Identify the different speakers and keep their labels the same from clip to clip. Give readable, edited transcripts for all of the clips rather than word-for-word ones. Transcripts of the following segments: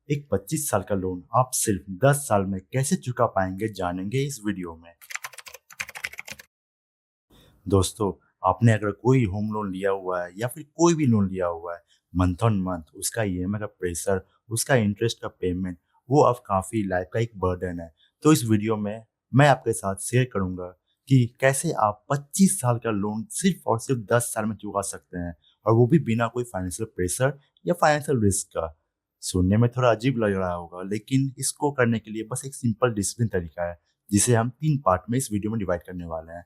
Speaker 1: एक 25 साल का लोन आप सिर्फ 10 साल में कैसे चुका पाएंगे जानेंगे इस वीडियो में। दोस्तों, आपने अगर कोई होम लोन लिया हुआ है या फिर कोई भी लोन लिया हुआ है, मंथ ऑन मंथ उसका ईएमआई का प्रेशर, उसका इंटरेस्ट का पेमेंट, वो अब काफ़ी लाइफ का एक बर्डन है। तो इस वीडियो में मैं आपके साथ शेयर करूंगा कि कैसे आप 25 साल का लोन सिर्फ और सिर्फ 10 साल में चुका सकते हैं, और वो भी बिना कोई फाइनेंशियल प्रेशर या फाइनेंशियल रिस्क का। सुनने में थोड़ा अजीब लग रहा होगा, लेकिन इसको करने के लिए बस एक सिंपल डिसिप्लिन तरीका है, जिसे हम 3 पार्ट में इस वीडियो में डिवाइड करने वाले हैं।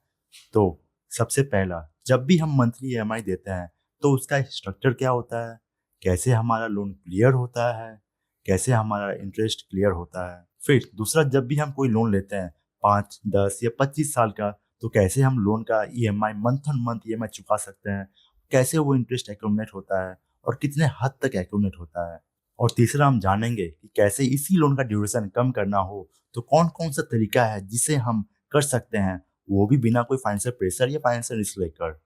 Speaker 1: तो सबसे पहला, जब भी हम मंथली ईएमआई देते हैं तो उसका स्ट्रक्चर क्या होता है, कैसे हमारा लोन क्लियर होता है, कैसे हमारा इंटरेस्ट क्लियर होता है। फिर दूसरा, जब भी हम कोई लोन लेते हैं 5, 10 या 25 साल का, तो कैसे हम लोन का EMI month on month EMI चुका सकते हैं, कैसे वो इंटरेस्ट एक्यूमुलेट होता है और कितने हद तक एक्यूमुलेट होता है। और तीसरा, हम जानेंगे कि कैसे इसी लोन का ड्यूरेशन कम करना हो तो कौन कौन सा तरीका है जिसे हम कर सकते हैं, वो भी बिना कोई फाइनेंशियल प्रेशर या फाइनेंशियल रिस्क लेकर,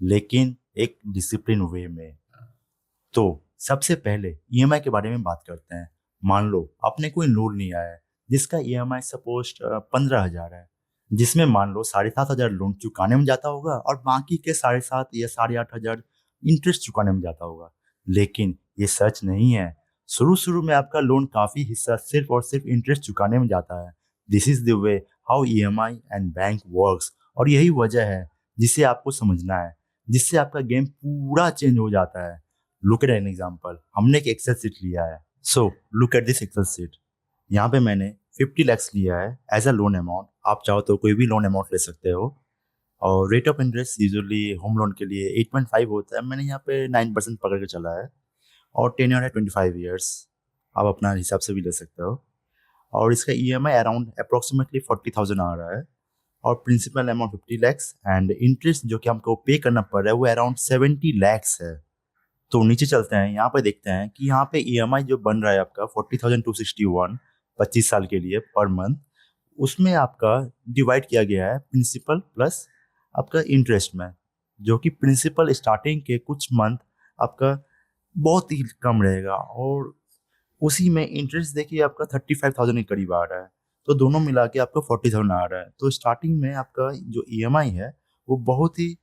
Speaker 1: लेकिन एक डिसिप्लिन वे में। तो सबसे पहले ईएमआई के बारे में बात करते हैं। मान लो आपने कोई लोन लिया है जिसका ईएमआई सपोज 15,000 है, जिसमें मान लो 7,500 लोन चुकाने में जाता होगा और बाकी के 7,500 या 8,500 इंटरेस्ट चुकाने में जाता होगा। लेकिन ये सच नहीं है। शुरू शुरू में आपका लोन काफी हिस्सा सिर्फ और सिर्फ इंटरेस्ट चुकाने में जाता है। This is the way how EMI and bank works, और यही वजह है जिसे आपको समझना है, जिससे आपका गेम पूरा चेंज हो जाता है। Look at an example. हमने एक एक्सेल सीट लिया है। So look at this Excel sheet. यहाँ पे मैंने 50 लैक्स लिया है एज अ लोन अमाउंट। आप चाहो तो कोई भी लोन अमाउंट ले सकते हो। और rate of interest usually home loan के लिए 8.5 होता है। मैंने यहाँ पे 9% पकड़ के चला है। और टेन्योर है 25 ईयर्स। आप अपना हिसाब से भी ले सकते हो। और इसका ईएमआई अराउंड अप्रोक्सीमेटली 40,000 आ रहा है। और principal amount 50 lakhs, and interest जो कि हमको पे करना पड़ रहा है वो अराउंड 70 लैक्स है। तो नीचे चलते हैं, यहाँ पे देखते हैं कि यहाँ पे ईएमआई जो बन रहा है आपका 40,261 25 साल के लिए पर मंथ, उसमें आपका डिवाइड किया गया है प्रिंसिपल प्लस आपका इंटरेस्ट में। जो कि प्रिंसिपल स्टार्टिंग के कुछ मंथ आपका बहुत ही कम रहेगा, और उसी में इंटरेस्ट देखिए आपका 35,000 के करीब आ रहा है। तो दोनों मिला के आपका 40,000 आ रहा है। तो स्टार्टिंग में आपका जो ईएमआई है वो बहुत ही,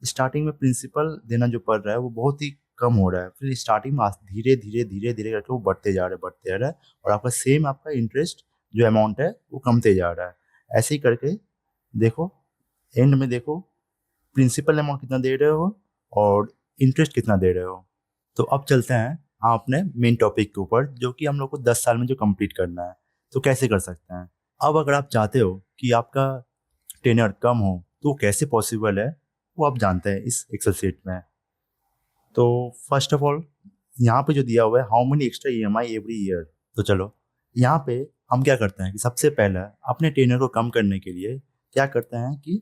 Speaker 1: स्टार्टिंग में प्रिंसिपल देना जो पड़ रहा है वो बहुत ही कम हो रहा है। फिर स्टार्टिंग में धीरे धीरे धीरे धीरे करके वो बढ़ते जा रहा है, बढ़ते जा रहा है। और आपका सेम आपका इंटरेस्ट जो अमाउंट है वो कमते जा रहा है। ऐसे ही करके देखो, एंड में देखो प्रिंसिपल अमाउंट कितना दे रहे हो और इंटरेस्ट कितना दे रहे हो। तो अब चलते हैं हाँ अपने मेन टॉपिक के ऊपर, जो कि हम लोग को 10 साल में जो कंप्लीट करना है। तो कैसे कर सकते हैं। अब अगर आप चाहते हो कि आपका टेन्योर कम हो तो कैसे पॉसिबल है, वो आप जानते हैं इस एक्सेल शीट में। तो फर्स्ट ऑफ ऑल, यहाँ पे जो दिया हुआ है how many extra EMI every year. तो चलो यहाँ पे हम क्या करते हैं कि सबसे पहले अपने टेन्योर को कम करने के लिए क्या करते हैं कि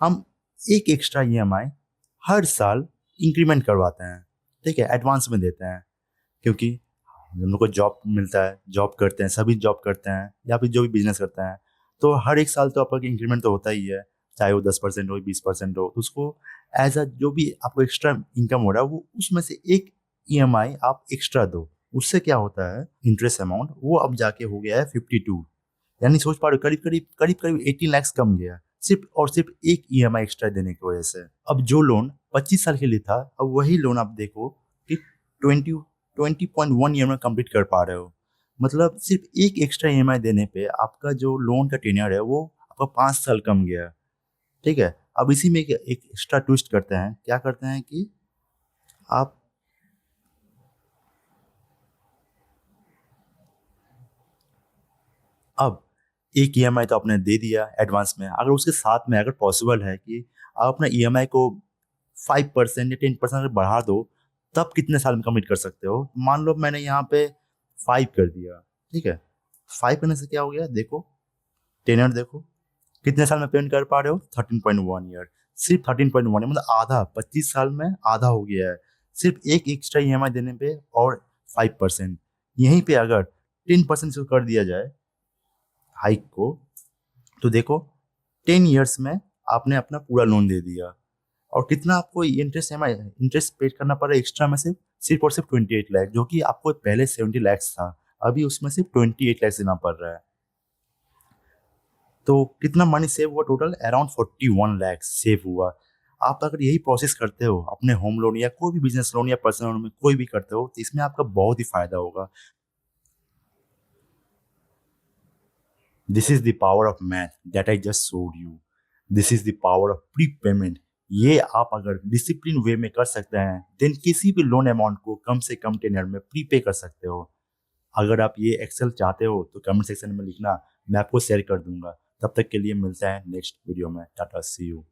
Speaker 1: हम एक एक्स्ट्रा ईएमआई हर साल इंक्रीमेंट करवाते हैं। ठीक है, एडवांस में देते हैं। क्योंकि हम लोग को जॉब मिलता है, जॉब करते हैं, सभी जॉब करते हैं या फिर जो भी बिजनेस करते हैं, तो हर एक साल तो आपका इंक्रीमेंट तो होता ही है। चाहे वो 10% हो, 20% हो, तो उसको एज अ जो भी आपको एक्स्ट्रा इनकम हो रहा है वो उसमें से एक ईएमआई आप एक्स्ट्रा दो। उससे क्या होता है, इंटरेस्ट अमाउंट वो अब जाके हो गया है 52। यानी सोच पा रहे हो, करीब करीब करीब करीब 18 लैक्स कम गया, सिर्फ और सिर्फ एक ईएमआई एक्स्ट्रा देने की वजह से। अब जो लोन 25 साल के लिए था, अब वही लोन आप देखो कि 20.1 ईयर में कंप्लीट कर पा रहे हो। मतलब सिर्फ एक एक्स्ट्रा ईएमआई देने पे आपका जो लोन का टेन्योर है वो आपका 5 साल कम गया। ठीक है, अब इसी में एक एक्स्ट्रा ट्विस्ट करते हैं। क्या करते हैं कि आप अब एक ईएमआई तो आपने दे दिया एडवांस में, अगर उसके साथ में अगर पॉसिबल है कि आप अपना ईएमआई को 5% या 10% अगर बढ़ा दो, तब कितने साल में कंप्लीट कर सकते हो। मान लो मैंने यहाँ पे 5 कर दिया। ठीक है, 5 करने से क्या हो गया, देखो टेनर देखो कितने साल में पेमेंट कर पा रहे हो, 13.1 ईयर। सिर्फ 13.1 मतलब आधा, 25 साल में आधा हो गया है, सिर्फ एक एक्स्ट्रा ईएमआई देने पे और 5%। यहीं पे अगर 10% से कर दिया जाए हाइक को, तो देखो 10 ईयर्स में आपने अपना पूरा लोन दे दिया। और कितना आपको इंटरेस्ट इंटरेस्ट पे करना पड़ा एक्स्ट्रा में, सिर्फ सिर्फ और सिर्फ 28 लाख, जो कि आपको पहले 70 लैक्स था। अभी उसमें सिर्फ 28 लाख देना पड़ रहा है। तो कितना मनी सेव हुआ टोटल? अराउंड 41 लाख सेव हुआ। आप अगर यही प्रोसेस करते हो अपने होम लोन या कोई भी बिजनेस लोन या पर्सनल लोन में कोई भी करते हो तो इसमें आपका बहुत ही फायदा होगा। This is the power of math that I just showed you. This is the power of pre payment. ये आप अगर डिसिप्लिन वे में कर सकते हैं देन किसी भी लोन अमाउंट को कम से कम टेन्योर में प्री पे कर सकते हो। अगर आप ये एक्सेल चाहते हो तो कमेंट सेक्शन में लिखना, मैं आपको शेयर कर दूंगा। तब तक के लिए मिलता है नेक्स्ट वीडियो में। टाटा, सी यू।